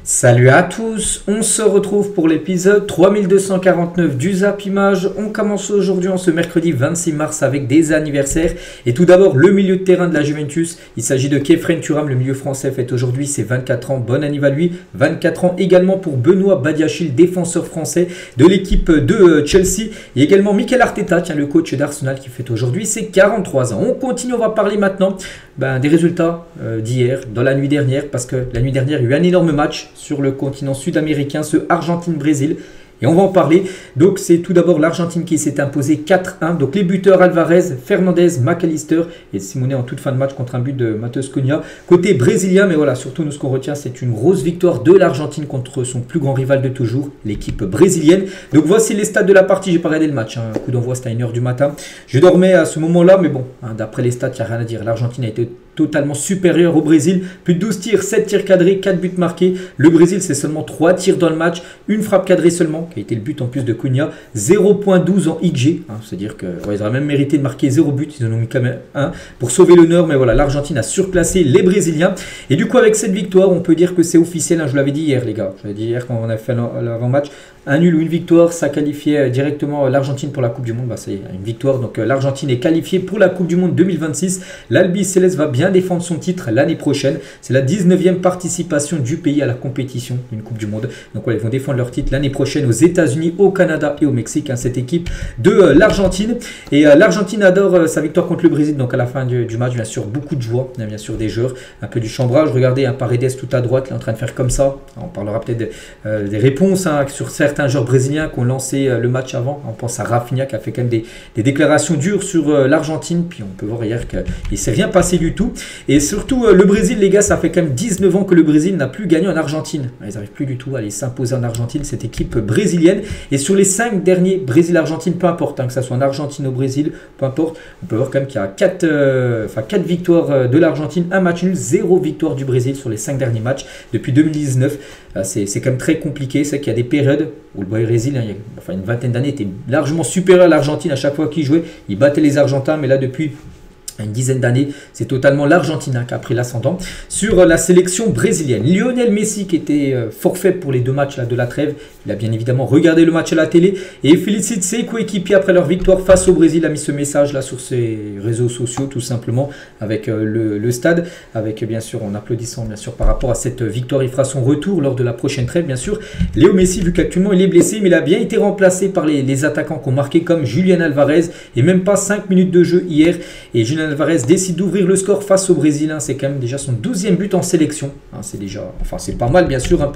Salut à tous, on se retrouve pour l'épisode 3249 du Zap Image. On commence aujourd'hui en ce mercredi 26 mars avec des anniversaires. Et tout d'abord le milieu de terrain de la Juventus, il s'agit de Khéphren Thuram, le milieu français fête aujourd'hui ses 24 ans, bon anniversaire à lui. 24 ans également pour Benoît Badiachil, défenseur français de l'équipe de Chelsea. Et également Mikel Arteta, le coach d'Arsenal qui fête aujourd'hui ses 43 ans. On continue, on va parler maintenant des résultats d'hier, dans la nuit dernière, parce que la nuit dernière il y a eu un énorme match sur le continent sud-américain, ce Argentine-Brésil. Et on va en parler. Donc c'est tout d'abord l'Argentine qui s'est imposée 4-1. Donc les buteurs Alvarez, Fernandez, McAllister et Simone en toute fin de match contre un but de Matheus Cunha. Côté brésilien, mais voilà, surtout nous ce qu'on retient, c'est une grosse victoire de l'Argentine contre son plus grand rival de toujours, l'équipe brésilienne. Donc voici les stats de la partie. J'ai pas regardé le match, un coup d'envoi c'était à 1h du matin. Je dormais à ce moment-là, mais bon, d'après les stats, il n'y a rien à dire. L'Argentine a été totalement supérieur au Brésil. Plus de 12 tirs, 7 tirs cadrés, 4 buts marqués. Le Brésil, c'est seulement 3 tirs dans le match, une frappe cadrée seulement, qui a été le but en plus de Cunha. 0.12 en XG, c'est-à-dire qu'ils auraient même mérité de marquer 0 but, ils en ont mis quand même 1 pour sauver l'honneur, mais voilà, l'Argentine a surclassé les Brésiliens. Et du coup, avec cette victoire, on peut dire que c'est officiel, je vous l'avais dit hier les gars, je l'avais dit hier quand on a fait l'avant-match, un nul ou une victoire, ça qualifiait directement l'Argentine pour la Coupe du Monde. C'est une victoire, donc l'Argentine est qualifiée pour la Coupe du Monde 2026. L'Albi Céleste va bien défendre son titre l'année prochaine. C'est la 19e participation du pays à la compétition d'une Coupe du Monde. Donc voilà, ils vont défendre leur titre l'année prochaine aux États-Unis, au Canada et au Mexique, cette équipe de l'Argentine. Et l'Argentine adore sa victoire contre le Brésil. Donc à la fin du match, bien sûr, beaucoup de joie, bien sûr des joueurs, un peu du chambrage. Regardez, Paredes tout à droite, là, en train de faire comme ça. On parlera peut-être des réponses sur certains joueurs brésiliens qui ont lancé le match avant. On pense à Rafinha qui a fait quand même des déclarations dures sur l'Argentine. Puis on peut voir hier qu'il ne s'est rien passé du tout. Et surtout le Brésil, les gars, ça fait quand même 19 ans que le Brésil n'a plus gagné en Argentine. Ils n'arrivent plus du tout à aller s'imposer en Argentine, cette équipe brésilienne. Et sur les 5 derniers Brésil-Argentine, peu importe, que ce soit en Argentine ou au Brésil, peu importe, on peut voir quand même qu'il y a 4 victoires de l'Argentine, un match nul, 0 victoire du Brésil sur les 5 derniers matchs depuis 2019. C'est quand même très compliqué. C'est qu'il y a des périodes où le Brésil, il y a une vingtaine d'années, était largement supérieur à l'Argentine à chaque fois qu'il jouait. Il battait les Argentins, mais là depuis une dizaine d'années, c'est totalement l'Argentine qui a pris l'ascendant sur la sélection brésilienne. Lionel Messi qui était forfait pour les 2 matchs de la trêve, il a bien évidemment regardé le match à la télé et félicite ses coéquipiers après leur victoire face au Brésil. A mis ce message là sur ses réseaux sociaux tout simplement avec le stade, avec bien sûr en applaudissant bien sûr par rapport à cette victoire. Il fera son retour lors de la prochaine trêve bien sûr. Léo Messi, vu qu'actuellement il est blessé, mais il a bien été remplacé par les attaquants qui ont marqué comme Julian Alvarez et même pas 5 minutes de jeu hier. Et Julian Alvarez décide d'ouvrir le score face au Brésil. C'est quand même déjà son 12e but en sélection. C'est déjà, c'est pas mal bien sûr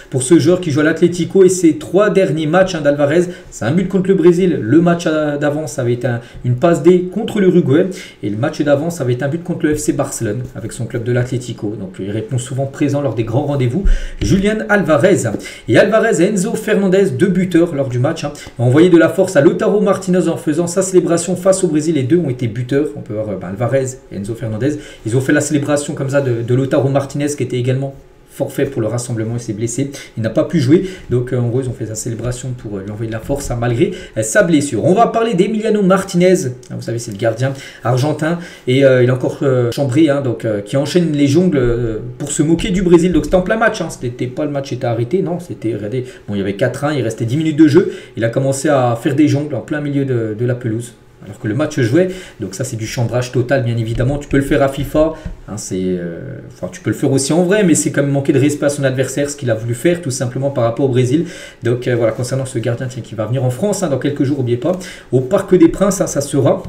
pour ce joueur qui joue à l'Atlético. Et ses 3 derniers matchs d'Alvarez, c'est un but contre le Brésil. Le match d'avant, ça avait été une passe D contre l'Uruguay. Et le match d'avant, ça avait été un but contre le FC Barcelone avec son club de l'Atlético. Donc il répond souvent présent lors des grands rendez-vous. Julian Alvarez. Et Alvarez et Enzo Fernandez, 2 buteurs lors du match, ont envoyé de la force à Lautaro Martinez en faisant sa célébration face au Brésil. Les deux ont été buteurs. On peut voir Alvarez et Enzo Fernandez. Ils ont fait la célébration comme ça de Lautaro Martinez qui était également forfait pour le rassemblement, il s'est blessé, il n'a pas pu jouer, donc en gros ils ont fait sa célébration pour lui envoyer de la force malgré sa blessure. On va parler d'Emiliano Martinez, vous savez c'est le gardien argentin et il est encore chambré, qui enchaîne les jongles pour se moquer du Brésil. Donc c'était en plein match, c'était pas le match était arrêté, non, c'était, regardez, bon il y avait 4-1, il restait 10 minutes de jeu, il a commencé à faire des jongles en plein milieu de la pelouse. Alors que le match jouait, donc ça c'est du chambrage total bien évidemment, tu peux le faire à FIFA, tu peux le faire aussi en vrai, mais c'est quand même manquer de respect à son adversaire, ce qu'il a voulu faire tout simplement par rapport au Brésil. Donc voilà, concernant ce gardien qui va venir en France dans quelques jours, n'oubliez pas, au Parc des Princes, ça sera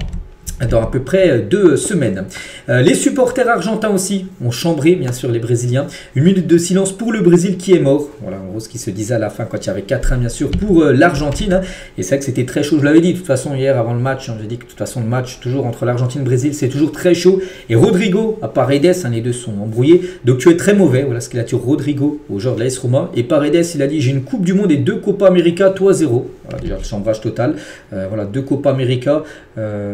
dans à peu près 2 semaines. Les supporters argentins aussi ont chambré, bien sûr, les Brésiliens. Une minute de silence pour le Brésil qui est mort. Voilà, en gros, ce qui se disait à la fin quand il y avait 4-1, bien sûr, pour l'Argentine. Et c'est vrai que c'était très chaud. Je l'avais dit, de toute façon, hier, avant le match, j'ai dit que de toute façon, le match, toujours entre l'Argentine et le Brésil, c'est toujours très chaud. Et Rodrigo, à Paredes, les deux sont embrouillés. Donc, tu es très mauvais. Voilà ce qu'il a dit Rodrigo, au joueur de l'AS Roma. Et Paredes, il a dit, j'ai une Coupe du Monde et 2 Copa América, toi 0. Voilà, déjà le chambrage total. Voilà, 2 Copa América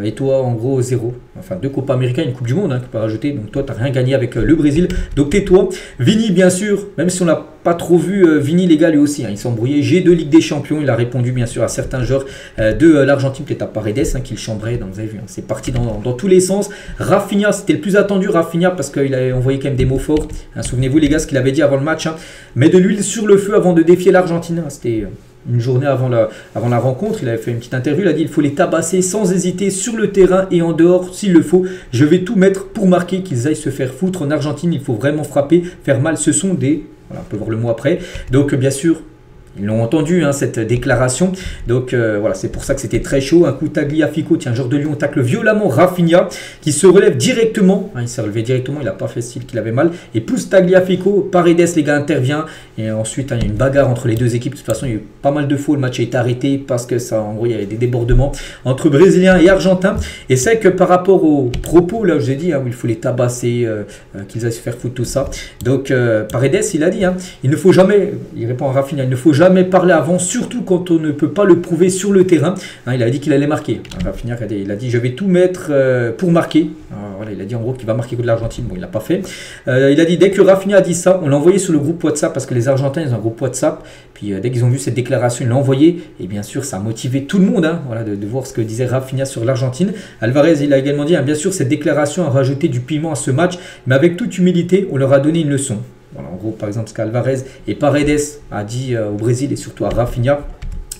et toi en gros 0. Enfin 2 Copa América, une Coupe du Monde, hein, tu peux rajouter. Donc toi tu n'as rien gagné avec le Brésil. Donc tais-toi. Vini bien sûr, même si on l'a pas trop vu, Vini les gars lui aussi, hein, il s'est embrouillé. G2 Ligue des Champions, il a répondu bien sûr à certains joueurs de l'Argentine, peut-être à Paredes hein, qui le chambrait. Donc vous avez vu, hein, c'est parti dans tous les sens. Rafinha, c'était le plus attendu, Rafinha, parce qu'il a envoyé quand même des mots forts. Hein, souvenez-vous les gars ce qu'il avait dit avant le match. Hein, mais de l'huile sur le feu avant de défier l'Argentine. Hein, c'était une journée avant la rencontre, il avait fait une petite interview, il a dit il faut les tabasser sans hésiter sur le terrain et en dehors s'il le faut. Je vais tout mettre pour marquer, qu'ils aillent se faire foutre. En Argentine, il faut vraiment frapper, faire mal. Ce sont des... Voilà, on peut voir le mot après. Donc bien sûr, ils l'ont entendu, hein, cette déclaration. Donc voilà, c'est pour ça que c'était très chaud. Un coup Tagliafico, tiens, joueur de Lyon, tacle violemment Rafinha, qui se relève directement. Hein, il s'est relevé directement, il n'a pas fait style qu'il avait mal. Et pousse Tagliafico, Paredes, les gars, intervient. Et ensuite, hein, il y a une bagarre entre les deux équipes. De toute façon, il y a eu pas mal de faux. Le match a été arrêté parce que ça, en gros, il y avait des débordements entre Brésiliens et Argentins. Et c'est que par rapport aux propos, là, je vous ai dit, hein, où il faut les tabasser, qu'ils aillent se faire foutre, tout ça. Donc, Paredes, il a dit, hein, il ne faut jamais, il répond à Rafinha, il ne faut jamais parler avant, surtout quand on ne peut pas le prouver sur le terrain. Hein, il a dit qu'il allait marquer. Rafinha, il a dit je vais tout mettre pour marquer. Alors, voilà, il a dit en gros qu'il va marquer contre l'Argentine. Bon, il l'a pas fait. Il a dit dès que Rafinha a dit ça, on l'a envoyé sur le groupe WhatsApp parce que les Argentins ils ont un groupe WhatsApp. Puis dès qu'ils ont vu cette déclaration, ils l'ont envoyé. Et bien sûr, ça a motivé tout le monde, hein, voilà, de voir ce que disait Rafinha sur l'Argentine. Alvarez, il a également dit hein, bien sûr, cette déclaration a rajouté du piment à ce match, mais avec toute humilité, on leur a donné une leçon. Voilà, en gros, par exemple, ce qu'Alvarez et Paredes a dit au Brésil et surtout à Rafinha,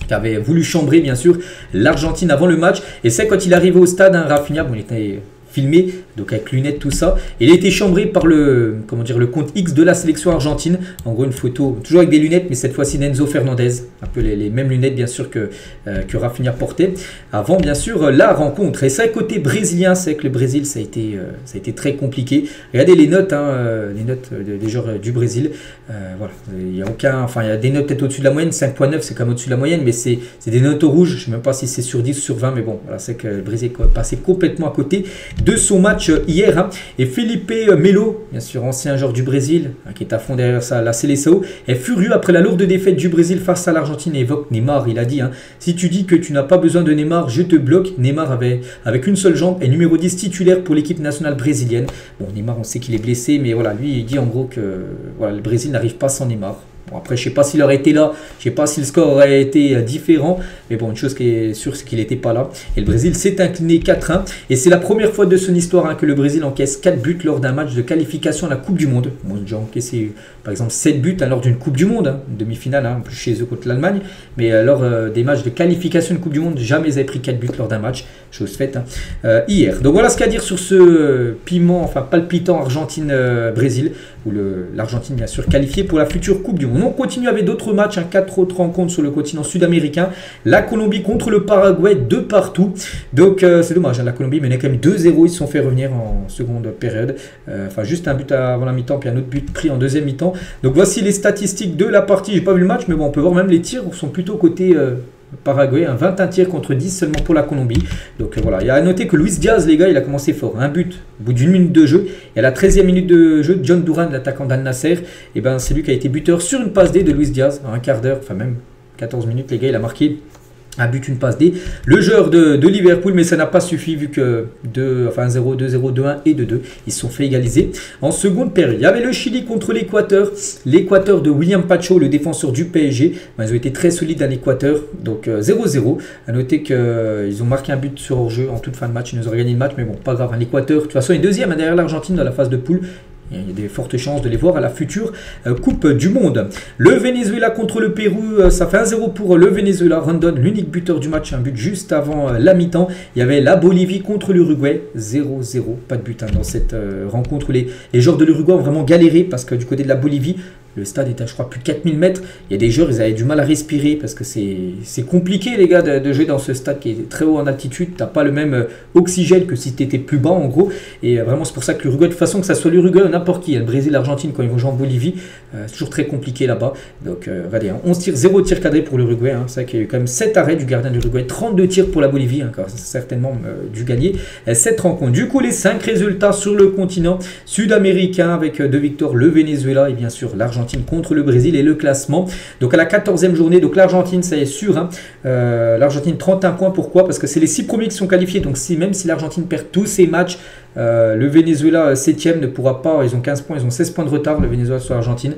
qui avait voulu chambrer, bien sûr, l'Argentine avant le match. Et c'est quand il arrivait au stade, hein, Rafinha, bon, il était filmé, donc avec lunettes, tout ça. Et il a été chambré par le compte X de la sélection argentine. En gros, une photo, toujours avec des lunettes, mais cette fois-ci d'Enzo Fernandez. Un peu les mêmes lunettes, bien sûr, que Rafinha portait. Avant, bien sûr, la rencontre. Et ça, côté brésilien, c'est que le Brésil, ça a été très compliqué. Regardez les notes, hein, des joueurs du Brésil. Voilà, il y a aucun... Enfin, il y a des notes peut-être au-dessus de la moyenne. 5.9, c'est comme au-dessus de la moyenne, mais c'est des notes au rouge. Je ne sais même pas si c'est sur 10 ou sur 20, mais bon, voilà, c'est que le Brésil est passé complètement à côté de son match hier. Hein. Et Felipe Melo, bien sûr ancien joueur du Brésil, hein, qui est à fond derrière ça, la Seleção, est furieux après la lourde défaite du Brésil face à l'Argentine et évoque Neymar. Il a dit hein, si tu dis que tu n'as pas besoin de Neymar, je te bloque. Neymar avec une seule jambe est numéro 10 titulaire pour l'équipe nationale brésilienne. Bon, Neymar, on sait qu'il est blessé, mais voilà, lui il dit en gros que voilà, le Brésil n'arrive pas sans Neymar. Bon, après, je ne sais pas s'il aurait été là, je ne sais pas si le score aurait été différent, mais bon, une chose qui est sûre, c'est qu'il n'était pas là. Et le Brésil s'est incliné 4-1, et c'est la première fois de son histoire hein, que le Brésil encaisse 4 buts lors d'un match de qualification à la Coupe du Monde. Bon, ils ont déjà encaissé, par exemple, 7 buts hein, lors d'une Coupe du Monde, hein, une demi-finale, hein, chez eux contre l'Allemagne, mais lors des matchs de qualification de Coupe du Monde, jamais ils avaient pris 4 buts lors d'un match, chose faite hein, hier. Donc voilà ce qu'il y a à dire sur ce piment, enfin palpitant Argentine-Brésil, où l'Argentine bien sûr qualifiée pour la future Coupe du Monde. On continue avec d'autres matchs, hein, 4 autres rencontres sur le continent sud-américain. La Colombie contre le Paraguay, de partout. Donc c'est dommage, hein, la Colombie menait quand même 2-0, ils se sont fait revenir en seconde période. Enfin juste un but avant la mi-temps, puis un autre but pris en deuxième mi-temps. Donc voici les statistiques de la partie. J'ai pas vu le match, mais bon, on peut voir même les tirs sont plutôt côté Paraguay, un 21 tirs contre 10 seulement pour la Colombie. Donc voilà, il y a à noter que Luis Diaz, les gars, il a commencé fort. Un but au bout d'une minute de jeu. Et à la 13e minute de jeu, John Duran, l'attaquant d'Al Nasser, et ben, c'est lui qui a été buteur sur une passe D de Luis Diaz. En un quart d'heure, enfin même 14 minutes, les gars, il a marqué un but, une passe D. Le joueur de Liverpool, mais ça n'a pas suffi vu que 1-0, 2-0, 2-1 et 2-2, ils se sont fait égaliser en seconde période. Il y avait le Chili contre l'Équateur. L'Équateur de William Pacho, le défenseur du PSG. Ben, ils ont été très solides à l'Équateur. Donc 0-0. À noter qu'ils ont marqué un but sur hors-jeu en toute fin de match. Ils nous ont gagné le match, mais bon, pas grave. L'Équateur, de toute façon, est deuxième derrière l'Argentine dans la phase de poule. Il y a des fortes chances de les voir à la future Coupe du Monde. Le Venezuela contre le Pérou, ça fait 1-0 pour le Venezuela. Rondon, l'unique buteur du match, un but juste avant la mi-temps. Il y avait la Bolivie contre l'Uruguay, 0-0. Pas de but hein, dans cette rencontre où les joueurs de l'Uruguay ont vraiment galéré parce que du côté de la Bolivie, le stade était à, je crois, plus de 4000 mètres. Il y a des joueurs, ils avaient du mal à respirer parce que c'est compliqué, les gars, de jouer dans ce stade qui est très haut en altitude. Tu n'as pas le même oxygène que si tu étais plus bas, en gros. Et vraiment, c'est pour ça que l'Uruguay, de toute façon, que ça soit l'Uruguay ou n'importe qui, le Brésil, l'Argentine, quand ils vont jouer en Bolivie, c'est toujours très compliqué là-bas. Donc, regardez, hein, 11 tirs, 0 tir cadré pour l'Uruguay. Hein. C'est vrai qu'il y a eu quand même 7 arrêts du gardien de l'Uruguay, 32 tirs pour la Bolivie, hein, certainement dû gagner cette rencontre. Du coup, les 5 résultats sur le continent sud-américain avec 2 victoires, le Venezuela et bien sûr l'Argentine l'Argentine contre le Brésil et le classement. Donc à la 14e journée, donc l'Argentine, ça est sûr. Hein, l'Argentine 31 points, pourquoi? Parce que c'est les 6 premiers qui sont qualifiés. Donc même si l'Argentine perd tous ses matchs, le Venezuela 7e ne pourra pas, ils ont 15 points, ils ont 16 points de retard, le Venezuela sur l'Argentine.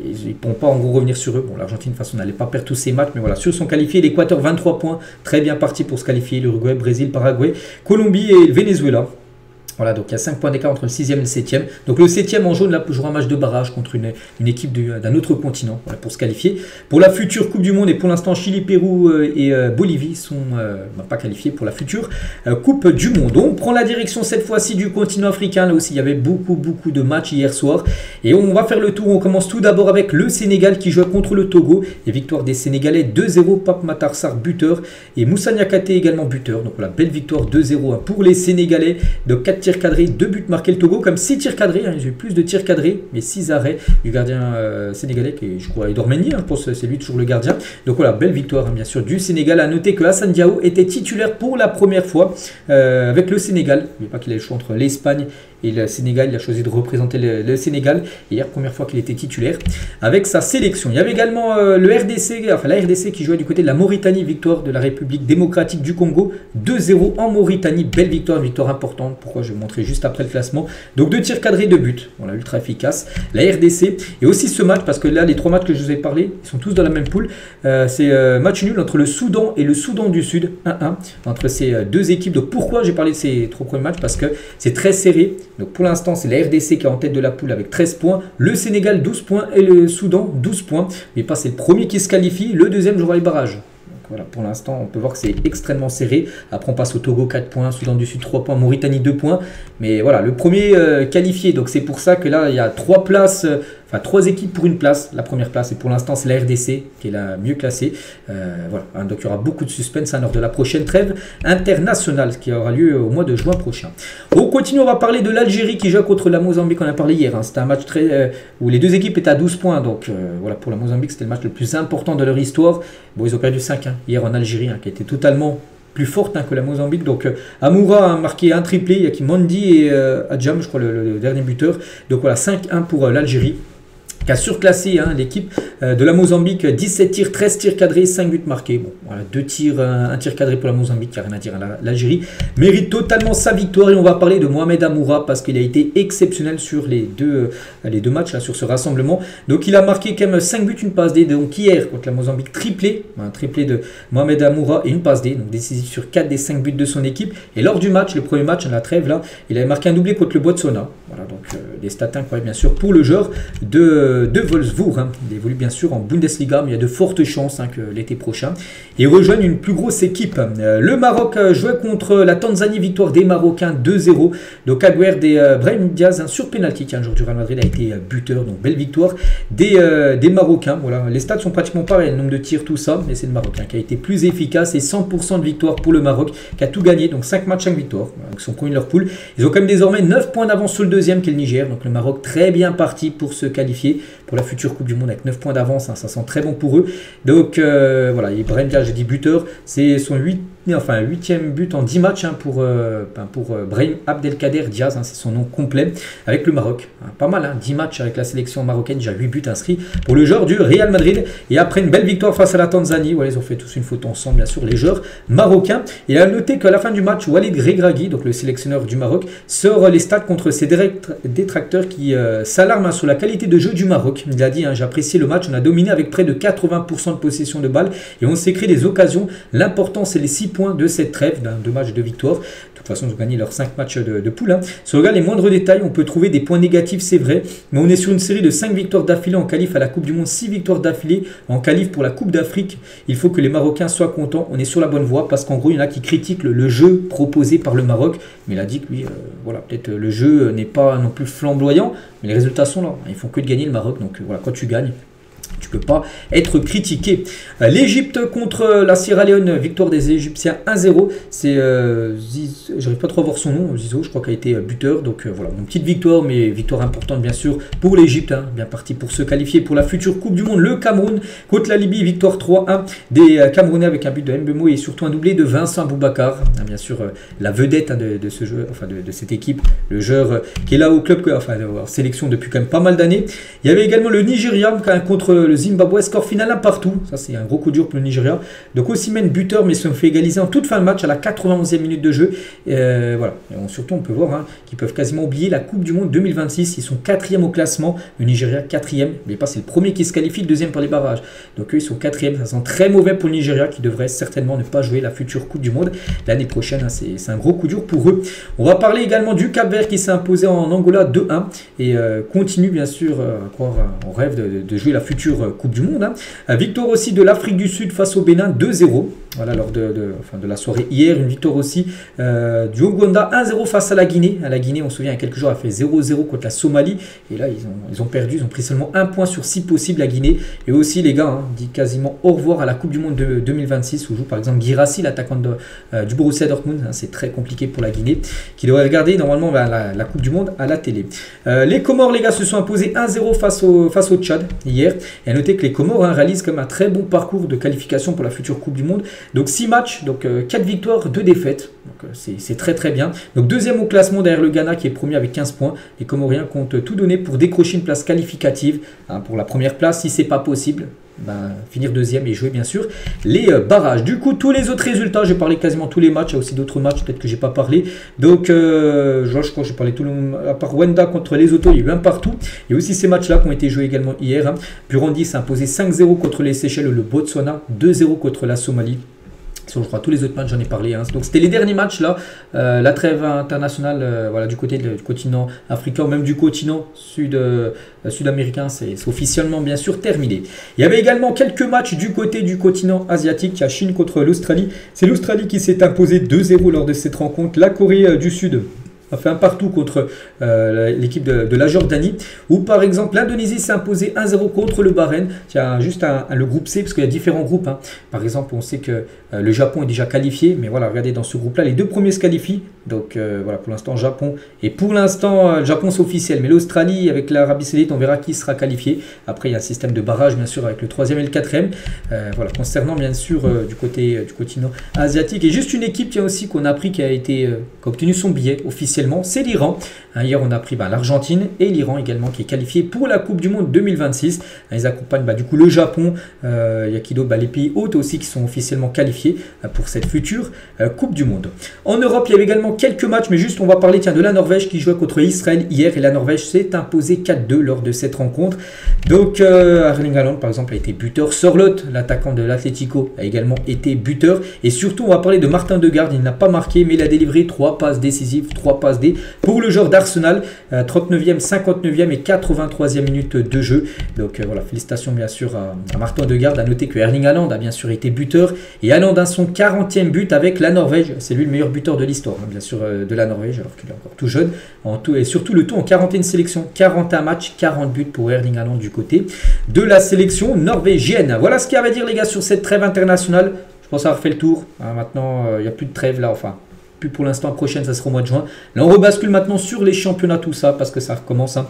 Ils ne pourront pas en gros revenir sur eux. Bon, l'Argentine, de toute façon, n'allait pas perdre tous ses matchs, mais voilà, ceux sont qualifiés. L'Équateur, 23 points, très bien parti pour se qualifier. L'Uruguay, Brésil, Paraguay, Colombie et le Venezuela. Voilà, donc il y a 5 points d'écart entre le 6e et le 7e. Donc le 7e en jaune là jouera un match de barrage contre une équipe d'un autre continent, voilà, pour se qualifier. Pour la future Coupe du Monde, et pour l'instant Chili, Pérou et Bolivie sont pas qualifiés pour la future Coupe du Monde. On prend la direction cette fois-ci du continent africain. Là aussi il y avait beaucoup de matchs hier soir. Et on va faire le tour. On commence tout d'abord avec le Sénégal qui joue contre le Togo. Et victoire des Sénégalais 2-0, Pape Matar Sarr buteur et Moussa Niakhaté également buteur. Donc voilà, belle victoire 2-0 pour les Sénégalais de 4 tirs cadrés, 2 buts marqués. Le Togo comme 6 tirs cadrés, hein, ils ont eu plus de tirs cadrés, mais 6 arrêts du gardien sénégalais qui est, je crois, Edouard Mendy, hein, c'est lui toujours le gardien. Donc voilà, belle victoire hein, bien sûr du Sénégal. À noter que Hassan Diao était titulaire pour la première fois avec le Sénégal. Il n'y a pas qu'il ait le choix entre l'Espagne et le Sénégal, il a choisi de représenter le Sénégal. Hier, première fois qu'il était titulaire avec sa sélection. Il y avait également le RDC, enfin la RDC qui jouait du côté de la Mauritanie, victoire de la République démocratique du Congo, 2-0 en Mauritanie, belle victoire, une victoire importante. Pourquoi je vais vous montrer juste après le classement. Donc 2 tirs cadrés, 2 buts, voilà, ultra efficace. La RDC et aussi ce match, parce que là les 3 matchs que je vous ai parlé, ils sont tous dans la même poule. C'est match nul entre le Soudan et le Soudan du Sud, 1-1 entre ces deux équipes. Donc pourquoi j'ai parlé de ces 3 premiers matchs? Parce que c'est très serré. Donc pour l'instant, c'est la RDC qui est en tête de la poule avec 13 points, le Sénégal 12 points et le Soudan 12 points. Mais pas, c'est le premier qui se qualifie, le deuxième jouera les barrages. Donc voilà, pour l'instant, on peut voir que c'est extrêmement serré. Après, on passe au Togo 4 points, Soudan du Sud 3 points, Mauritanie 2 points. Mais voilà, le premier qualifié. Donc c'est pour ça que là, il y a 3 places. Enfin, 3 équipes pour une place. La première place, et pour l'instant, c'est la RDC qui est la mieux classée. Voilà. Donc, il y aura beaucoup de suspense lors de la prochaine trêve internationale qui aura lieu au mois de juin prochain. On continue, on va parler de l'Algérie qui joue contre la Mozambique. On a parlé hier. Hein. C'était un match où les deux équipes étaient à 12 points. Donc, voilà, pour la Mozambique, c'était le match le plus important de leur histoire. Bon, ils ont perdu 5-1 hier en Algérie, hein, qui était totalement plus forte hein, que la Mozambique. Donc Amoura a marqué un triplé. Il y a qui Mondi et Adjam, je crois, le dernier buteur. Donc voilà, 5-1 pour l'Algérie, qui a surclassé hein, l'équipe de la Mozambique, 17 tirs, 13 tirs cadrés, 5 buts marqués. Bon, voilà, 2 tirs, 1 tir cadré pour la Mozambique, il n'y a rien à dire. L'Algérie mérite totalement sa victoire et on va parler de Mohamed Amoura parce qu'il a été exceptionnel sur les deux matchs, là, sur ce rassemblement. Donc il a marqué quand même 5 buts, une passe D. Donc hier, contre la Mozambique, triplé, un triplé de Mohamed Amoura et une passe D, donc décisif sur 4 des 5 buts de son équipe. Et lors du match, le premier match, à la trêve, là, il avait marqué un doublé contre le Botswana. Voilà, donc des stats incroyables, bien sûr, pour le joueur de Wolfsburg. Hein. Il évolue bien sûr en Bundesliga, mais il y a de fortes chances hein, que l'été prochain, il rejoigne une plus grosse équipe. Le Maroc jouait contre la Tanzanie, victoire des Marocains 2-0. Donc Agüer des Brahim Diaz hein, sur penalty, tiens, le joueur du Real Madrid a été buteur, donc belle victoire des Marocains. Voilà, les stats sont pratiquement pareils, le nombre de tirs, tout ça, mais c'est le Marocain qui a été plus efficace et 100% de victoire pour le Maroc qui a tout gagné, donc 5 matchs, 5 victoires, voilà, qui sont connus leur poule. Ils ont quand même désormais 9 points d'avance sur le deuxième qui est le Niger, donc le Maroc très bien parti pour se qualifier pour la future Coupe du Monde avec 9 points d'avance, hein, ça sent très bon pour eux. Donc voilà, Ibrahim Diaz, j'ai dit buteur, c'est son 8e but en 10 matchs hein, pour Brahim Abdelkader Diaz, hein, c'est son nom complet, avec le Maroc. Hein, pas mal, hein, 10 matchs avec la sélection marocaine, déjà 8 buts inscrits pour le joueur du Real Madrid. Et après une belle victoire face à la Tanzanie, voilà, ils ont fait tous une photo ensemble, bien sûr, les joueurs marocains. Et à noter qu'à la fin du match, Walid Regragui, donc le sélectionneur du Maroc, sort les stats contre ses détracteurs qui s'alarment hein, sur la qualité de jeu du Maroc. Il a dit, hein, j'ai apprécié le match, on a dominé avec près de 80% de possession de balles et on s'est créé des occasions. L'important, c'est les 6 points de cette trêve, d'un 2 matchs de victoire. De toute façon, ils ont gagné leurs 5 matchs de poule. Hein. Si on regarde les moindres détails, on peut trouver des points négatifs, c'est vrai, mais on est sur une série de 5 victoires d'affilée en qualif à la Coupe du Monde, 6 victoires d'affilée en qualif pour la Coupe d'Afrique. Il faut que les Marocains soient contents. On est sur la bonne voie parce qu'en gros, il y en a qui critiquent le jeu proposé par le Maroc, mais il a dit que lui, voilà, peut-être le jeu n'est pas non plus flamboyant, mais les résultats sont là. Ils font que de gagner le Maroc, donc voilà, quand tu gagnes, tu peux pas être critiqué. L'Égypte contre la Sierra Leone, victoire des Égyptiens 1-0. C'est j'arrive pas trop à voir son nom, Zizo, je crois qu'il a été buteur. Donc voilà, une petite victoire, mais victoire importante bien sûr pour l'Égypte, hein, bien parti pour se qualifier pour la future Coupe du Monde. Le Cameroun contre la Libye, victoire 3-1 des Camerounais avec un but de Mbemo et surtout un doublé de Vincent Boubacar, hein, bien sûr la vedette, hein, de ce jeu, enfin de cette équipe, le joueur qui est là au club, enfin en sélection depuis quand même pas mal d'années. Il y avait également le Nigeria contre le Zimbabwe, score final 1 partout. Ça, c'est un gros coup dur pour le Nigeria. Donc, Osimhen buteur, mais se fait égaliser en toute fin de match à la 91e minute de jeu. Voilà. Et surtout, on peut voir, hein, qu'ils peuvent quasiment oublier la Coupe du Monde 2026. Ils sont 4e au classement. Le Nigeria, 4e. Mais pas, c'est le premier qui se qualifie, le deuxième par les barrages. Donc, eux, ils sont 4e. Ça sent très mauvais pour le Nigeria qui devrait certainement ne pas jouer la future Coupe du Monde l'année prochaine. Hein, c'est un gros coup dur pour eux. On va parler également du Cap-Vert qui s'est imposé en Angola 2-1 et continue, bien sûr, à croire, on rêve de jouer la future Coupe du Monde. Hein. Victoire aussi de l'Afrique du Sud face au Bénin 2-0. Voilà, lors de la soirée hier. Une victoire aussi du Ouganda 1-0 face à la Guinée. À la Guinée, on se souvient, il y a quelques jours, elle a fait 0-0 contre la Somalie. Et là, ils ont perdu. Ils ont pris seulement 1 point sur 6 possibles, la Guinée. Et aussi, les gars, hein, dit quasiment au revoir à la Coupe du Monde de 2026 où joue par exemple Guirassy, l'attaquant du Borussia Dortmund. Hein, c'est très compliqué pour la Guinée qui devrait regarder normalement la Coupe du Monde à la télé. Les Comores, les gars, se sont imposés 1-0 face au Tchad hier. Et à noter que les Comores, hein, réalisent comme un très bon parcours de qualification pour la future Coupe du Monde. Donc 6 matchs, donc 4 victoires, 2 défaites. Donc c'est très très bien. Donc deuxième au classement derrière le Ghana qui est premier avec 15 points. Les Comoriens comptent tout donner pour décrocher une place qualificative, hein, pour la première place. Si c'est pas possible, finir deuxième et jouer bien sûr les barrages. Du coup, tous les autres résultats, j'ai parlé quasiment tous les matchs. Il y a aussi d'autres matchs peut-être que j'ai pas parlé. Donc je crois que j'ai parlé tout le monde à part Wenda contre les Autos, il y a eu un partout. Il y a aussi ces matchs là qui ont été joués également hier, hein. Burundi s'est imposé 5-0 contre les Seychelles, le Botswana 2-0 contre la Somalie. Je crois tous les autres matchs, j'en ai parlé, hein. Donc c'était les derniers matchs là, la trêve internationale, voilà, du côté du continent africain ou même du continent sud-américain, c'est officiellement bien sûr terminé. Il y avait également quelques matchs du côté du continent asiatique. Il y a Chine contre l'Australie. C'est l'Australie qui s'est imposée 2-0 lors de cette rencontre. La Corée du Sud a fait un partout contre l'équipe de la Jordanie. Ou par exemple, l'Indonésie s'est imposée 1-0 contre le Bahreïn. Il y a juste le groupe C, parce qu'il y a différents groupes, hein. Par exemple, on sait que le Japon est déjà qualifié. Mais voilà, regardez, dans ce groupe-là, les deux premiers se qualifient. Donc voilà, pour l'instant, Japon. Et pour l'instant, le Japon, c'est officiel. Mais l'Australie, avec l'Arabie Saoudite, on verra qui sera qualifié. Après, il y a un système de barrage, bien sûr, avec le 3e et le 4e. Voilà, concernant, bien sûr, du côté du continent asiatique. Et juste une équipe qui a aussi, qu'on a appris, qui a obtenu son billet officiellement, c'est l'Iran. Hein, hier, on a pris l'Argentine et l'Iran également, qui est qualifié pour la Coupe du Monde 2026. Hein, ils accompagnent du coup le Japon. Il y a qui d'autre, les pays hôtes aussi qui sont officiellement qualifiés pour cette future Coupe du Monde. En Europe, il y avait également quelques matchs, mais juste on va parler de la Norvège qui jouait contre Israël hier et la Norvège s'est imposée 4-2 lors de cette rencontre. Donc Erling Haaland par exemple a été buteur. Sørloth, l'attaquant de l'Atlético, a également été buteur. Et surtout on va parler de Martin Ødegaard. Il n'a pas marqué mais il a délivré 3 passes décisives, 3 passes D pour le joueur d'Arsenal. 39e, 59e et 83e minute de jeu. Donc voilà, félicitations bien sûr à Martin Ødegaard. À noter que Erling Haaland a bien sûr été buteur et Haaland a son 40e but avec la Norvège. C'est lui le meilleur buteur de l'histoire, hein, bien sûr, de la Norvège, alors qu'il est encore tout jeune. Et surtout le tout en 41 sélections, 41 matchs, 40 buts pour Erling Haaland du côté de la sélection norvégienne. Voilà ce qu'il y avait à dire les gars sur cette trêve internationale. Je pense avoir fait le tour. Hein, maintenant, il n'y a plus de trêve là, enfin, plus pour l'instant. Prochaine, ça sera au mois de juin. Là, on rebascule maintenant sur les championnats, tout ça, parce que ça recommence. Hein.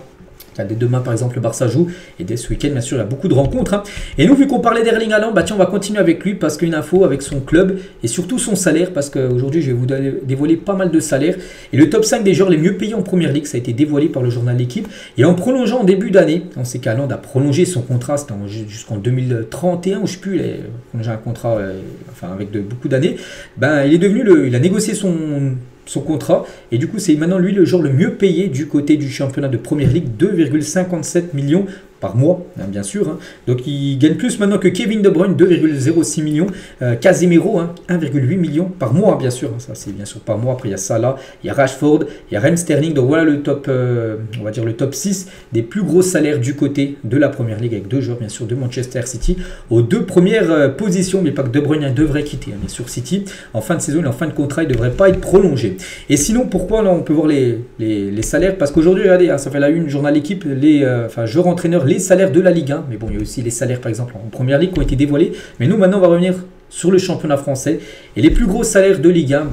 Dès demain, par exemple, le Barça joue. Et dès ce week-end, bien sûr, il y a beaucoup de rencontres. Hein. Et nous, vu qu'on parlait d'Erling Haaland, tiens, on va continuer avec lui parce qu'une info avec son club et surtout son salaire. Parce qu'aujourd'hui, je vais vous dévoiler pas mal de salaires. Et le top 5 des joueurs les mieux payés en première ligue, ça a été dévoilé par le journal L'équipe. Et en prolongeant en début d'année, on sait qu'Haaland a prolongé son contrat, c'était jusqu'en 2031, ou je ne sais plus, il a prolongé un contrat avec beaucoup d'années. Il a négocié son contrat et du coup c'est maintenant lui le joueur le mieux payé du côté du championnat de première ligue, 2,57 millions par mois, hein, bien sûr. Hein. Donc il gagne plus maintenant que Kevin De Bruyne, 2,06 millions. Casemiro, hein, 1,8 millions par mois, bien sûr. Ça c'est bien sûr par mois. Après il y a Salah, il y a Rashford, il y a Raheem Sterling. Donc voilà le top, on va dire le top 6 des plus gros salaires du côté de la première ligue avec deux joueurs bien sûr de Manchester City aux deux premières positions. Mais pas que De Bruyne devrait quitter, hein, bien sûr City. En fin de saison et en fin de contrat, il ne devrait pas être prolongé. Et sinon, pourquoi là on peut voir les salaires? Parce qu'aujourd'hui, regardez, hein, ça fait la une, journal équipe, les joueurs entraîneurs les salaires de la Ligue 1. Mais bon, il y a aussi les salaires par exemple en première ligue qui ont été dévoilés. Mais nous maintenant on va revenir sur le championnat français. Et les plus gros salaires de Ligue 1, bon,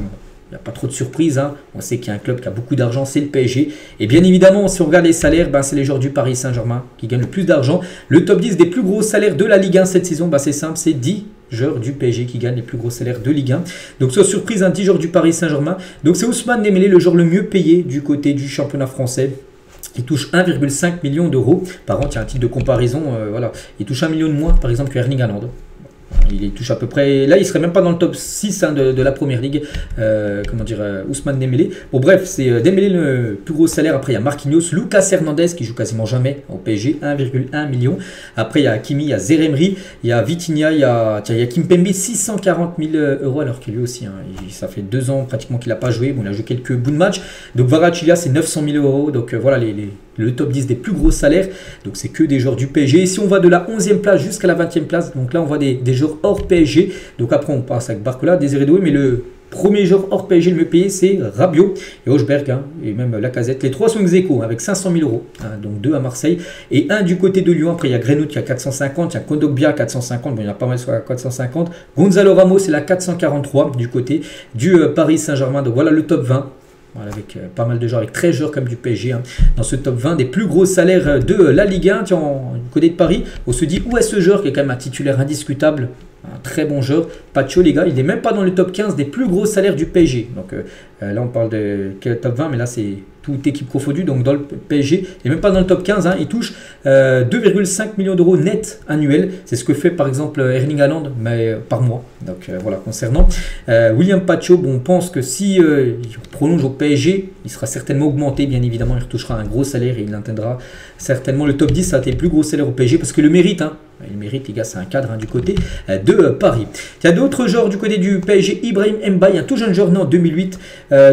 il n'y a pas trop de surprise, hein. On sait qu'il y a un club qui a beaucoup d'argent, c'est le PSG. Et bien évidemment, si on regarde les salaires, c'est les joueurs du Paris Saint-Germain qui gagnent le plus d'argent. Le top 10 des plus gros salaires de la Ligue 1 cette saison, c'est simple, c'est 10 joueurs du PSG qui gagnent les plus gros salaires de Ligue 1. Donc sans surprise, 10 joueurs du Paris Saint-Germain. Donc c'est Ousmane Dembélé, le joueur le mieux payé du côté du championnat français. Il touche 1,5 million d'euros par an. Tiens, un titre de comparaison, voilà. Il touche 1 million de moins, par exemple, que Erling Haaland. Il touche à peu près. Là, il serait même pas dans le top 6 de la première ligue. Ousmane Dembélé. Bon, bref, c'est Dembélé le plus gros salaire. Après, il y a Marquinhos, Lucas Hernandez qui joue quasiment jamais au PSG, 1,1 million. Après, il y a Hakimi, il y a Zeremri, il y a Vitinha, il y a Kimpembe, 640 000 euros. Alors que lui aussi, ça fait 2 ans pratiquement qu'il n'a pas joué. Bon, il a joué quelques bouts de match. Donc, Kvaratskhelia, c'est 900 000 euros. Donc, voilà le top 10 des plus gros salaires. Donc, c'est que des joueurs du PSG. Et si on va de la 11e place jusqu'à la 20e place, donc là, on voit des joueurs hors PSG. Donc après on passe avec Barcola, Désiré Doué, mais le premier joueur hors PSG le mieux payé c'est Rabiot et Hojbjerg, et même Lacazette. Les trois sont ex-aequo avec 500 000 euros, donc 2 à Marseille et 1 du côté de Lyon. Après il y a Greenwood qui a 450, il y a Kondogbia 450, bon il y en a pas mal sur la 450, Gonzalo Ramos c'est la 443 du côté du Paris Saint-Germain. Donc voilà le top 20. Voilà, avec pas mal de joueurs, avec 13 joueurs comme du PSG, dans ce top 20 des plus gros salaires de la Ligue 1. Tiens, du côté de Paris, on se dit où est ce joueur qui est quand même un titulaire indiscutable, un très bon joueur, Pacho les gars, il n'est même pas dans le top 15 des plus gros salaires du PSG. Donc là on parle de top 20, mais là c'est toute équipe confondue, donc dans le PSG, il n'est même pas dans le top 15, il touche 2,5 millions d'euros net annuels. C'est ce que fait par exemple Erling Haaland, mais par mois. Donc voilà, concernant William Pacho, on pense que si il prolonge au PSG, il sera certainement augmenté, bien évidemment, il retouchera un gros salaire et il atteindra certainement le top 10, ça a été le plus gros salaire au PSG, parce que le mérite, il mérite les gars, c'est un cadre du côté de Paris. Il y a d'autres joueurs du côté du PSG, Ibrahim Mbaye, un tout jeune joueur né en 2008,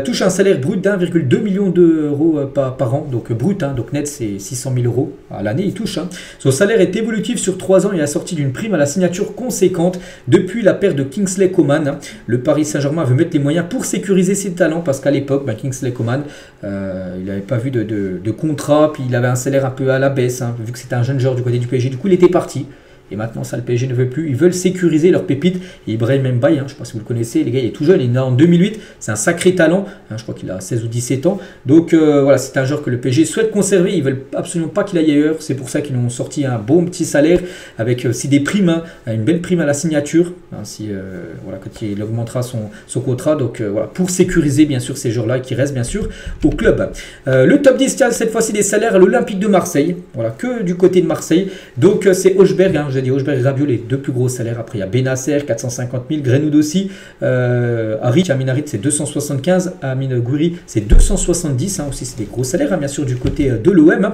touche un salaire brut d'1,2 million d'euros par an, donc brut, donc net c'est 600 000 euros à l'année, il touche. Son salaire est évolutif sur 3 ans, il a sorti d'une prime à la signature conséquente depuis la perte de Kingsley Coman. Le Paris Saint-Germain veut mettre les moyens pour sécuriser ses talents, parce qu'à l'époque, Kingsley Coman, il n'avait pas vu de contrat, puis il avait un salaire un peu à la baisse, vu que c'était un jeune joueur du côté du PSG, du coup il était parti. Et maintenant, ça, le PSG ne veut plus. Ils veulent sécuriser leur pépite. Et Ibrahim Mbaye, je ne sais pas si vous le connaissez, les gars, il est tout jeune. Il est né en 2008. C'est un sacré talent. Je crois qu'il a 16 ou 17 ans. Donc voilà, c'est un joueur que le PSG souhaite conserver. Ils ne veulent absolument pas qu'il aille ailleurs. C'est pour ça qu'ils ont sorti un bon petit salaire avec aussi des primes, une belle prime à la signature. Voilà, quand il augmentera son contrat. Donc voilà, pour sécuriser bien sûr ces joueurs-là qui restent bien sûr au club. Le top 10, cette fois-ci des salaires à l'Olympique de Marseille. Voilà, que du côté de Marseille. Donc c'est Hojbjerg, Hojbjerg et Rabiot, les 2 plus gros salaires. Après il y a Benasser 450 000, Greenwood aussi, Amin Harit c'est 275, Amin Gouiri c'est 270, aussi c'est des gros salaires bien sûr du côté de l'OM.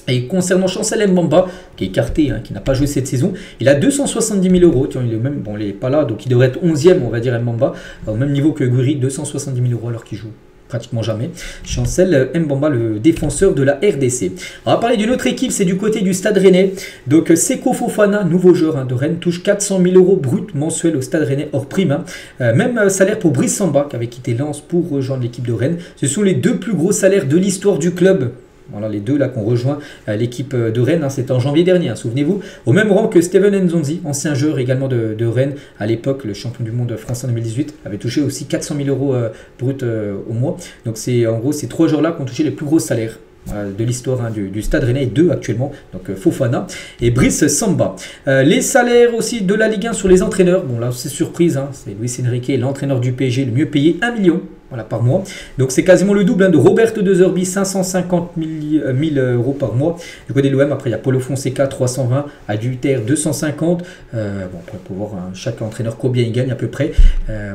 Et concernant Chancel Mbamba, qui est écarté, qui n'a pas joué cette saison, il a 270 000 euros. Tiens, il est même, bon, il n'est pas là, donc il devrait être 11e, on va dire, Mbamba, au même niveau que Gouiri, 270 000 euros alors qu'il joue pratiquement jamais. Chancel Mbamba, le défenseur de la RDC. On va parler d'une autre équipe, c'est du côté du Stade Rennais. Donc Seko Fofana, nouveau joueur de Rennes, touche 400 000 euros brut mensuels au Stade Rennais hors prime. Même salaire pour Brice Samba, qui avait quitté Lens pour rejoindre l'équipe de Rennes. Ce sont les 2 plus gros salaires de l'histoire du club. Voilà les 2 là qu'on rejoint l'équipe de Rennes, c'était en janvier dernier, souvenez-vous. Au même rang que Steven Nzonzi, ancien joueur également de Rennes. À l'époque, le champion du monde français en 2018 avait touché aussi 400 000 euros brut au mois. Donc c'est en gros ces 3 joueurs là qui ont touché les plus gros salaires de l'histoire du Stade Rennais, 2 actuellement, donc Fofana et Brice Samba. Les salaires aussi de la Ligue 1 sur les entraîneurs, bon là c'est surprise, c'est Luis Enrique, l'entraîneur du PSG, le mieux payé, 1 million. Voilà, par mois. Donc c'est quasiment le double de Roberto De Zerbi, 550 000 euros par mois. Du côté de l'OM, après il y a Paulo Fonseca, 320, Adultère, 250. Bon, pour voir chaque entraîneur combien il gagne à peu près.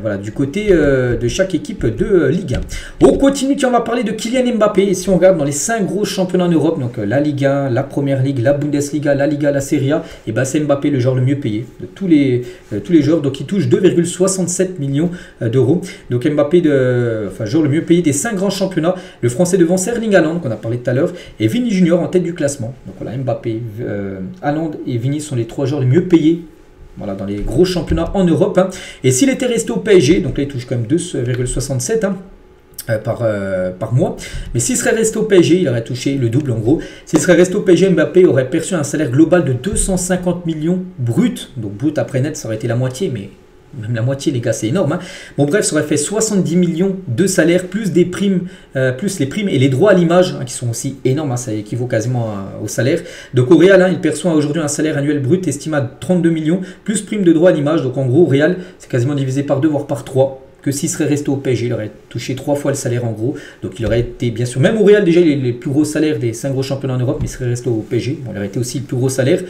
Voilà, du côté de chaque équipe de Ligue 1. On continue, on va parler de Kylian Mbappé. Et si on regarde dans les 5 gros championnats en Europe, donc la Ligue 1, la Première Ligue, la Bundesliga, la Liga, la Serie A, et ben c'est Mbappé le joueur le mieux payé de tous les joueurs. Donc il touche 2,67 millions d'euros. Donc Mbappé joueur le mieux payé des 5 grands championnats. Le français devant Erling Haaland, qu'on a parlé tout à l'heure, et Vini Junior en tête du classement. Donc voilà, Mbappé, Haaland et Vini sont les 3 joueurs les mieux payés. Voilà, dans les gros championnats en Europe. Et s'il était resté au PSG, donc là il touche quand même 2,67. par mois. Mais s'il serait resté au PSG, il aurait touché le double en gros. S'il serait resté au PSG, Mbappé aurait perçu un salaire global de 250 millions brut. Donc brut après net, ça aurait été la moitié, mais même la moitié les gars, c'est énorme. Hein. Bon bref, ça aurait fait 70 millions de salaire, plus des primes, plus les primes et les droits à l'image, hein, qui sont aussi énormes, hein, ça équivaut quasiment au salaire. Donc au Real, hein, il perçoit aujourd'hui un salaire annuel brut estimé à 32 millions, plus prime de droits à l'image. Donc en gros, au Real, c'est quasiment divisé par 2, voire par 3. Que s'il serait resté au PSG, il aurait touché 3 fois le salaire en gros. Donc il aurait été, bien sûr, même au Real déjà, il est le plus gros salaire des 5 gros championnats en Europe, mais il serait resté au PSG. Bon, il aurait été aussi le plus gros salaire,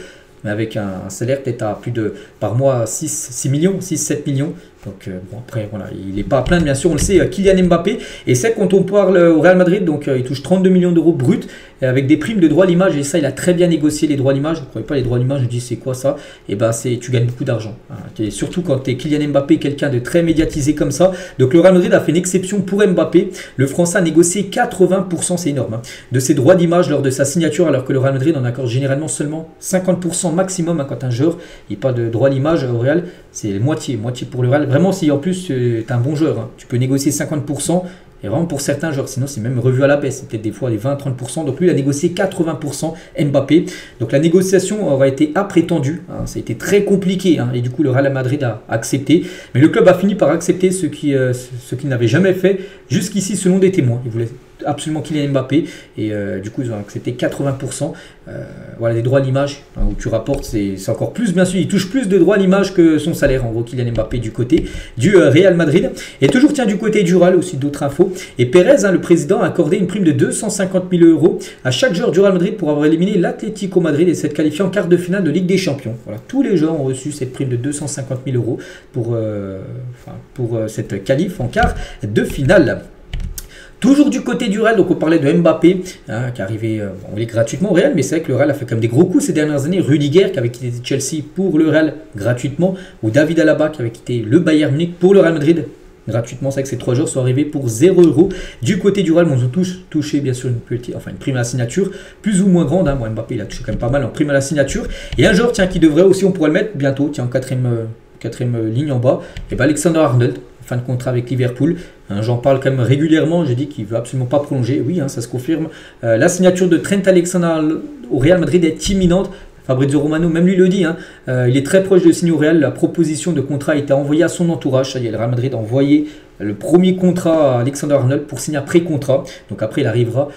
mais avec un salaire peut-être à plus de, par mois, 6 millions, 6-7 millions. Donc bon, après, voilà, il n'est pas à plaindre, bien sûr, on le sait, Kylian Mbappé. Et c'est quand on parle au Real Madrid, donc il touche 32 millions d'euros bruts, avec des primes de droits à l'image. Et ça, il a très bien négocié les droits à l'image. Vous ne croyez pas les droits à l'image, je dis c'est quoi ça? Et ben, tu gagnes beaucoup d'argent. Hein. Et surtout quand tu es Kylian Mbappé, quelqu'un de très médiatisé comme ça. Donc le Real Madrid a fait une exception pour Mbappé. Le Français a négocié 80%, c'est énorme, hein, de ses droits d'image lors de sa signature, alors que le Real Madrid en accorde généralement seulement 50% maximum, hein, quand un joueur n'a pas de droit à l'image au Real. C'est moitié pour le Real. Vraiment, si en plus tu es un bon joueur, hein, tu peux négocier 50%. Et vraiment pour certains joueurs, sinon c'est même revu à la baisse, c'est peut-être des fois les 20-30%. Donc lui il a négocié 80% Mbappé. Donc la négociation aura été après tendue, hein, ça a été très compliqué, hein, et du coup le Real Madrid a accepté. Mais le club a fini par accepter ce qu'il n'avait jamais fait jusqu'ici selon des témoins. Il voulait absolument Kylian Mbappé et du coup ils ont accepté 80%. Voilà, des droits à l'image, hein, où tu rapportes, c'est encore plus, bien sûr, il touche plus de droits à l'image que son salaire en gros, Kylian Mbappé du côté du Real Madrid. Et toujours tiens du côté du Real aussi d'autres infos. Et Pérez, hein, le président, a accordé une prime de 250 000 euros à chaque joueur du Real Madrid pour avoir éliminé l'Atlético Madrid et s'être qualifié en quart de finale de Ligue des Champions. Voilà, tous les joueurs ont reçu cette prime de 250 000 euros pour cette qualif en quart de finale. Toujours du côté du Real, donc on parlait de Mbappé, hein, qui est arrivé gratuitement au Real, mais c'est vrai que le Real a fait quand même des gros coups ces dernières années. Rudiger qui avait quitté Chelsea pour le Real gratuitement, ou David Alaba qui avait quitté le Bayern Munich pour le Real Madrid gratuitement. C'est vrai que ces 3 joueurs sont arrivés pour 0 €. Du côté du Real, ils ont tous touché bien sûr une prime à la signature, plus ou moins grande. Hein. Bon, Mbappé il a touché quand même pas mal en prime à la signature. Et un joueur qui devrait aussi, on pourrait le mettre bientôt, en quatrième ligne en bas, et ben Alexander Arnold. Fin de contrat avec Liverpool. Hein, j'en parle quand même régulièrement. J'ai dit qu'il ne veut absolument pas prolonger. Oui, hein, ça se confirme. La signature de Trent Alexander au Real Madrid est imminente. Fabrizio Romano, même lui le dit, hein, il est très proche de signer au Real. La proposition de contrat a été envoyée à son entourage. Ça y est, le Real Madrid a envoyé le premier contrat à Alexander Arnold pour signer un pré-contrat. Donc après, il arrivera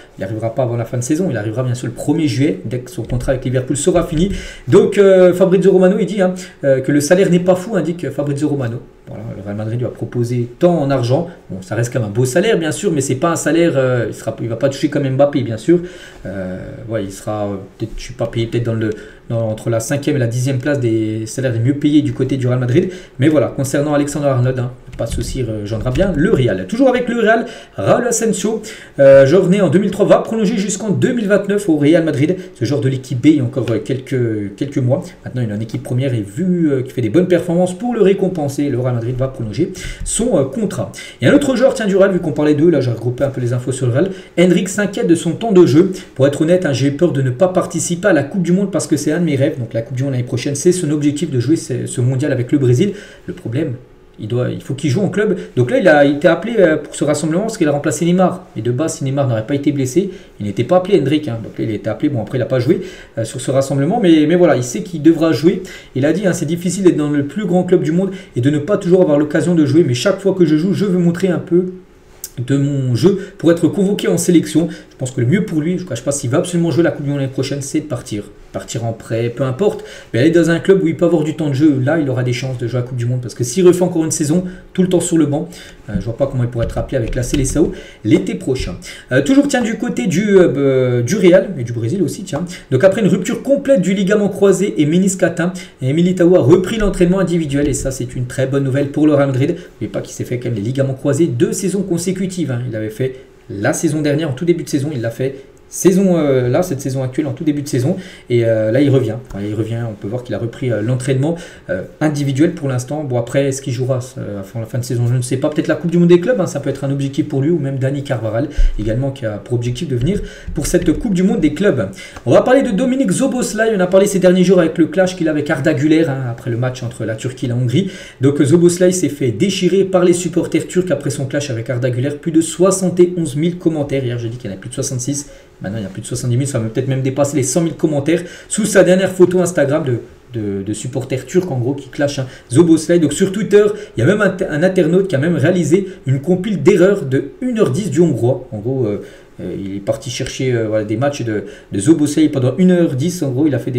pas avant la fin de saison. Il arrivera bien sûr le 1er juillet, dès que son contrat avec Liverpool sera fini. Donc Fabrizio Romano, il dit que le salaire n'est pas fou, indique Fabrizio Romano. Voilà, le Real Madrid lui a proposé tant en argent. Bon, ça reste quand même un beau salaire, bien sûr, mais c'est pas un salaire. Il ne va pas toucher comme Mbappé, bien sûr. Ouais, il sera peut-être, je suis pas payé peut-être entre la 5e et la 10e place des salaires les mieux payés du côté du Real Madrid. Mais voilà, concernant Alexander Arnold, hein, pas de souci, rejoindra bien le Real. Toujours avec le Real, Raúl Asensio, joueur né en 2003, va prolonger jusqu'en 2029 au Real Madrid. Ce joueur de l'équipe B il y a encore quelques mois. Maintenant, il est en équipe première et vu qu'il fait des bonnes performances pour le récompenser, le Real Madrid va prolonger son contrat. Et un autre joueur du Real, vu qu'on parlait d'eux, là j'ai regroupé un peu les infos sur le Real. Endrick s'inquiète de son temps de jeu. Pour être honnête, hein, j'ai peur de ne pas participer à la Coupe du Monde parce que c'est un de mes rêves. Donc la Coupe du Monde l'année prochaine, c'est son objectif de jouer ce mondial avec le Brésil. Le problème, il faut qu'il joue en club. Donc là, il a été appelé pour ce rassemblement parce qu'il a remplacé Neymar. Et de base, si Neymar n'aurait pas été blessé, il n'était pas appelé Endrick. Hein. Donc là, il a été appelé. Bon, après, il n'a pas joué sur ce rassemblement. Mais voilà, il sait qu'il devra jouer. Il a dit, hein, c'est difficile d'être dans le plus grand club du monde et de ne pas toujours avoir l'occasion de jouer. Mais chaque fois que je joue, je veux montrer un peu de mon jeu pour être convoqué en sélection. Je pense que le mieux pour lui, je ne cache pas, s'il va absolument jouer la Coupe du Monde l'année prochaine, c'est de partir en prêt, peu importe, mais aller dans un club où il peut avoir du temps de jeu. Là, il aura des chances de jouer à la Coupe du Monde parce que s'il refait encore une saison tout le temps sur le banc, je ne vois pas comment il pourrait être appelé avec la Seleção l'été prochain. Toujours du côté du Real et du Brésil aussi, tiens. Donc après une rupture complète du ligament croisé et ménisque atteint, Militão a repris l'entraînement individuel et ça c'est une très bonne nouvelle pour le Real Madrid. N'oubliez pas qu'il s'est fait quand même les ligaments croisés 2 saisons consécutives. Hein. Il avait fait la saison dernière, en tout début de saison, il l'a fait saison là, cette saison actuelle, en tout début de saison. Et là, il revient. Voilà, il revient. On peut voir qu'il a repris l'entraînement individuel pour l'instant. Bon, après, est-ce qu'il jouera avant la fin de saison? Je ne sais pas. Peut-être la Coupe du Monde des clubs, hein, ça peut être un objectif pour lui, ou même Dani Carvajal également qui a pour objectif de venir pour cette Coupe du Monde des clubs. On va parler de Dominik Szoboszlai. On a parlé ces derniers jours avec le clash qu'il a avec Arda Güler hein, après le match entre la Turquie et la Hongrie. Donc Szoboszlai s'est fait déchirer par les supporters turcs après son clash avec Arda Güler. Plus de 71 000 commentaires. Hier, j'ai dit qu'il y en a plus de 66. Maintenant, il y a plus de 70 000, ça va peut-être même dépasser les 100 000 commentaires sous sa dernière photo Instagram de supporters turcs, en gros, qui clashent hein, Szoboszlai. Donc sur Twitter, il y a même un internaute qui a même réalisé une compile d'erreurs de 1h10 du Hongrois. En gros, il est parti chercher voilà, des matchs de Szoboszlai pendant 1h10. En gros, il a fait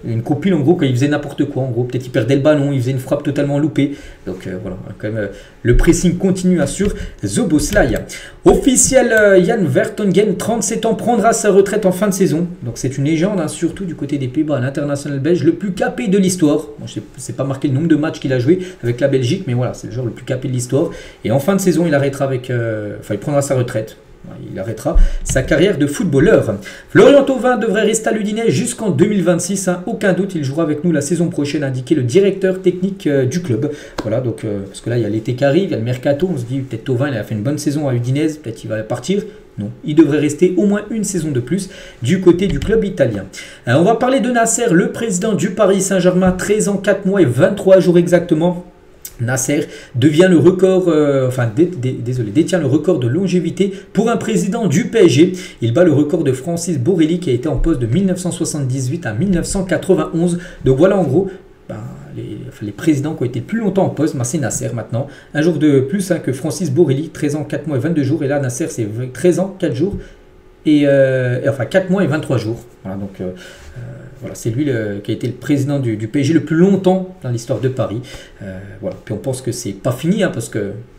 une compile en gros quand il faisait n'importe quoi, en gros peut-être il perdait le ballon, il faisait une frappe totalement loupée, donc voilà, quand même le pressing continue sur Szoboszlai. Officiel, Jan Vertonghen, 37 ans, prendra sa retraite en fin de saison, donc c'est une légende hein, surtout du côté des Pays-Bas, l'international belge le plus capé de l'histoire. Bon, je ne sais pas marqué le nombre de matchs qu'il a joué avec la Belgique, mais voilà, c'est le joueur le plus capé de l'histoire, et en fin de saison il arrêtera il prendra sa retraite. Il arrêtera sa carrière de footballeur. Florian Thauvin devrait rester à l'Udinese jusqu'en 2026. Hein. Aucun doute, il jouera avec nous la saison prochaine, a indiqué le directeur technique du club. Voilà, donc parce que là, il y a l'été qui arrive, il y a le mercato. On se dit peut-être Thauvin, il a fait une bonne saison à Udinese, peut-être qu'il va partir. Non, il devrait rester au moins une saison de plus du côté du club italien. On va parler de Nasser, le président du Paris Saint-Germain, 13 ans, 4 mois et 23 jours exactement. Nasser devient le record, détient le record de longévité pour un président du PSG. Il bat le record de Francis Borrelli qui a été en poste de 1978 à 1991. Donc voilà en gros les présidents qui ont été le plus longtemps en poste. C'est Nasser maintenant. Un jour de plus hein, que Francis Borrelli, 13 ans, 4 mois et 22 jours. Et là Nasser c'est 13 ans, 4 jours. Et 4 mois et 23 jours. Voilà, donc voilà, c'est lui qui a été le président du PSG le plus longtemps dans l'histoire de Paris. Voilà. Puis on pense que c'est pas fini hein, parce que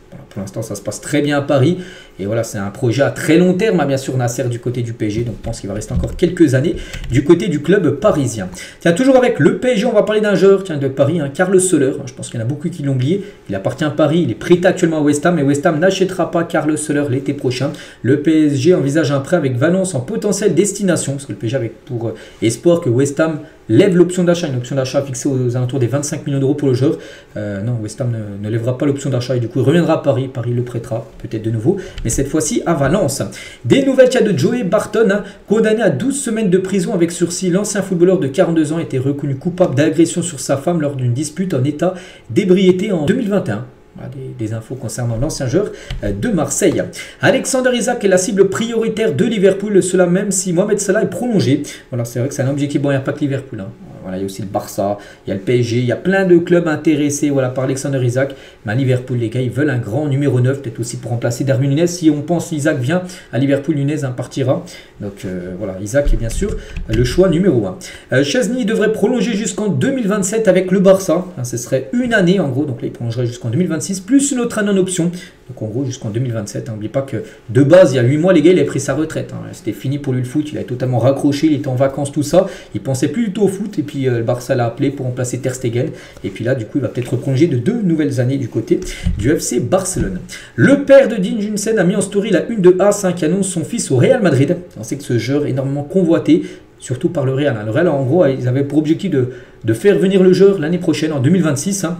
voilà, pour l'instant ça se passe très bien à Paris. Et voilà, c'est un projet à très long terme, bien sûr, Nasser du côté du PSG. Donc, je pense qu'il va rester encore quelques années du côté du club parisien. Tiens, toujours avec le PSG, on va parler d'un joueur de Paris, hein, Carlos Soler. Je pense qu'il y en a beaucoup qui l'ont oublié. Il appartient à Paris, il est prêté actuellement à West Ham. Mais West Ham n'achètera pas Carlos Soler l'été prochain. Le PSG envisage un prêt avec Valence en potentielle destination. Parce que le PSG avait pour espoir que West Ham lève l'option d'achat. Une option d'achat fixée aux alentours des 25 millions d'euros pour le joueur. Non, West Ham ne lèvera pas l'option d'achat. Et du coup, il reviendra à Paris. Paris le prêtera peut-être de nouveau. Mais cette fois-ci à Valence. Des nouvelles cas de Joey Barton, hein, condamné à 12 semaines de prison avec sursis. L'ancien footballeur de 42 ans a été reconnu coupable d'agression sur sa femme lors d'une dispute en état d'ébriété en 2021. Voilà, des infos concernant l'ancien joueur de Marseille. Alexander Isak est la cible prioritaire de Liverpool, cela même si Mohamed Salah est prolongé. Voilà, c'est vrai que c'est un objectif. Bon, il n'y a pas que Liverpool. Hein. Voilà, il y a aussi le Barça, il y a le PSG, il y a plein de clubs intéressés voilà, par Alexander Isak. Mais à Liverpool, les gars, ils veulent un grand numéro 9, peut-être aussi pour remplacer Darwin Nunez. Si on pense Isak vient à Liverpool, Nunez partira. Donc voilà, Isak est bien sûr le choix numéro 1. Chesney devrait prolonger jusqu'en 2027 avec le Barça. Hein, ce serait une année en gros, donc là il prolongerait jusqu'en 2026, plus une autre année en option. Donc en gros jusqu'en 2027. N'oubliez pas que de base, il y a 8 mois, les gars, il a pris sa retraite. Hein. C'était fini pour lui le foot, il a totalement raccroché, il était en vacances, tout ça. Il pensait plus du tout au foot et puis le Barça l'a appelé pour remplacer Ter Stegen. Et puis là, du coup, il va peut-être prolonger de 2 nouvelles années du côté du FC Barcelone. Le père de Dean Huijsen a mis en story la une de AS qui annonce son fils au Real Madrid. On sait que ce joueur est énormément convoité, surtout par le Real. Le Real, en gros, ils avaient pour objectif de faire venir le joueur l'année prochaine, en 2026. Hein.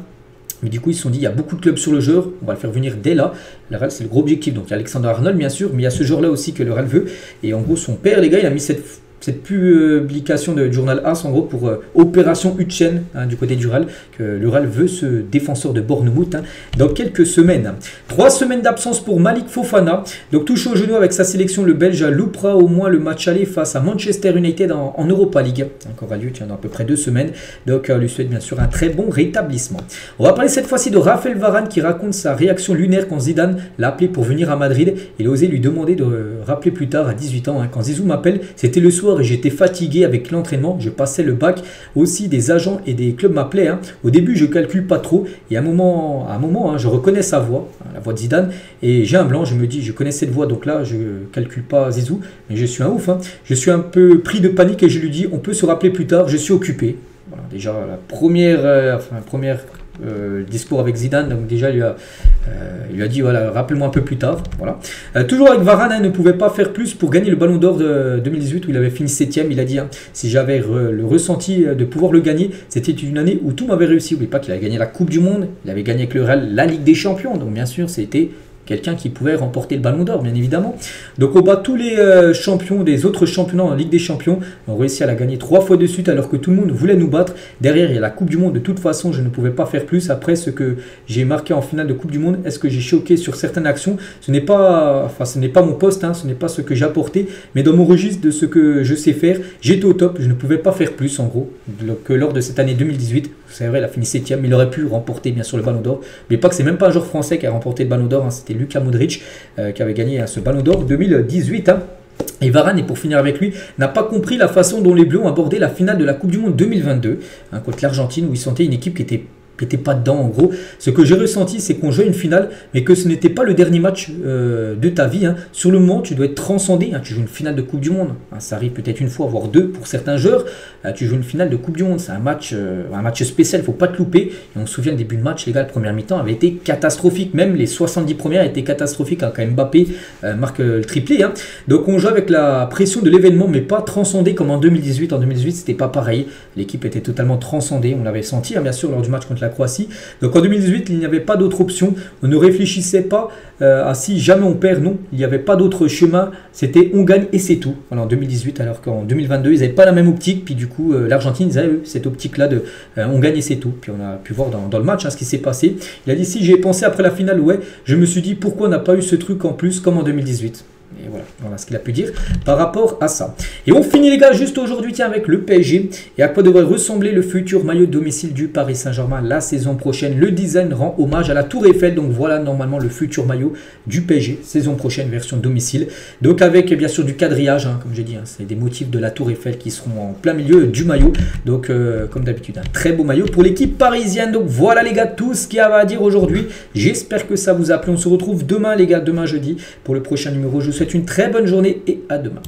Mais du coup, ils se sont dit, il y a beaucoup de clubs sur le joueur, on va le faire venir dès là. Le Real, c'est le gros objectif. Donc, il y a Alexander Arnold, bien sûr, mais il y a ce joueur-là aussi que le Real veut. Et en gros, son père, les gars, il a mis cette publication de journal AS en gros pour Opération Huijsen hein, du côté du Real, que le Real veut ce défenseur de Bournemouth hein, dans quelques semaines. 3 semaines d'absence pour Malik Fofana, donc touché au genou avec sa sélection, le Belge loupera au moins le match aller face à Manchester United en Europa League. Encore à lieu dans à peu près 2 semaines, donc lui souhaite bien sûr un très bon rétablissement. On va parler cette fois-ci de Raphaël Varane qui raconte sa réaction lunaire quand Zidane l'a appelé pour venir à Madrid. Il a osé lui demander de rappeler plus tard à 18 ans, hein, quand Zizou m'appelle, c'était le soir et j'étais fatigué avec l'entraînement, je passais le bac, aussi des agents et des clubs m'appelaient. Hein. Au début, je calcule pas trop et à un moment hein, je reconnais sa voix, hein, la voix de Zidane, et j'ai un blanc, je me dis, je connais cette voix, donc là, je calcule pas Zizou, mais je suis un ouf. Hein. Je suis un peu pris de panique et je lui dis, on peut se rappeler plus tard, je suis occupé. Voilà, déjà, la première le discours avec Zidane, donc déjà il lui a dit voilà, rappelle-moi un peu plus tard. Voilà. Toujours avec Varane, il ne pouvait pas faire plus pour gagner le Ballon d'Or de 2018 où il avait fini 7ème. Il a dit si j'avais le ressenti de pouvoir le gagner, c'était une année où tout m'avait réussi. N'oubliez pas qu'il avait gagné la Coupe du Monde, il avait gagné avec le Real la Ligue des Champions, donc bien sûr c'était quelqu'un qui pouvait remporter le Ballon d'Or, bien évidemment. Donc on bat tous les champions des autres championnats en Ligue des Champions. On réussit à la gagner 3 fois de suite alors que tout le monde voulait nous battre. Derrière, il y a la Coupe du Monde. De toute façon, je ne pouvais pas faire plus. Après ce que j'ai marqué en finale de Coupe du Monde, est-ce que j'ai choqué sur certaines actions? Ce n'est pas mon poste, ce n'est pas ce que j'ai apporté. Mais dans mon registre de ce que je sais faire, j'étais au top. Je ne pouvais pas faire plus, en gros, que lors de cette année 2018. C'est vrai, il a fini 7ème. Il aurait pu remporter, bien sûr, le Ballon d'Or. Mais pas que c'est même pas un joueur français qui a remporté le Ballon d'Or. C'était Luka Modric qui avait gagné ce Ballon d'Or 2018. Et Varane, et pour finir avec lui, n'a pas compris la façon dont les Bleus ont abordé la finale de la Coupe du Monde 2022 contre l'Argentine où ils sentaient une équipe qui était pas dedans en gros. Ce que j'ai ressenti, c'est qu'on jouait une finale, mais que ce n'était pas le dernier match de ta vie. Sur le moment, tu dois être transcendé. Tu joues une finale de Coupe du Monde. Ça arrive peut-être une fois, voire deux pour certains joueurs. Tu joues une finale de Coupe du Monde. C'est un match spécial, il ne faut pas te louper. Et on se souvient, le début de match, les gars, la première mi-temps avait été catastrophique. Même les 70 premières étaient catastrophiques quand Mbappé marque le triplé. Donc on joue avec la pression de l'événement, mais pas transcendé comme en 2018. En 2018, c'était pas pareil. L'équipe était totalement transcendée. On l'avait senti, bien sûr, lors du match contre la Croatie. Donc en 2018, il n'y avait pas d'autre option. On ne réfléchissait pas à si jamais on perd. Non, il n'y avait pas d'autre chemin. C'était on gagne et c'est tout. Voilà, en 2018, alors qu'en 2022, ils n'avaient pas la même optique. Puis du coup, l'Argentine, ils avaient cette optique-là de on gagne et c'est tout. Puis on a pu voir dans le match ce qui s'est passé. Il a dit si j'ai pensé après la finale, ouais, je me suis dit pourquoi on n'a pas eu ce truc en plus comme en 2018. Et voilà ce qu'il a pu dire par rapport à ça. Et on finit les gars juste aujourd'hui avec le PSG. Et à quoi devrait ressembler le futur maillot de domicile du Paris Saint-Germain la saison prochaine. Le design rend hommage à la Tour Eiffel. Donc voilà normalement le futur maillot du PSG saison prochaine version domicile. Donc avec bien sûr du quadrillage comme j'ai dit. C'est des motifs de la Tour Eiffel qui seront en plein milieu du maillot. Donc comme d'habitude un très beau maillot pour l'équipe parisienne. Donc voilà les gars tout ce qu'il y avait à dire aujourd'hui. J'espère que ça vous a plu. On se retrouve demain les gars, demain jeudi pour le prochain numéro. Je vous souhaite une très bonne journée et à demain.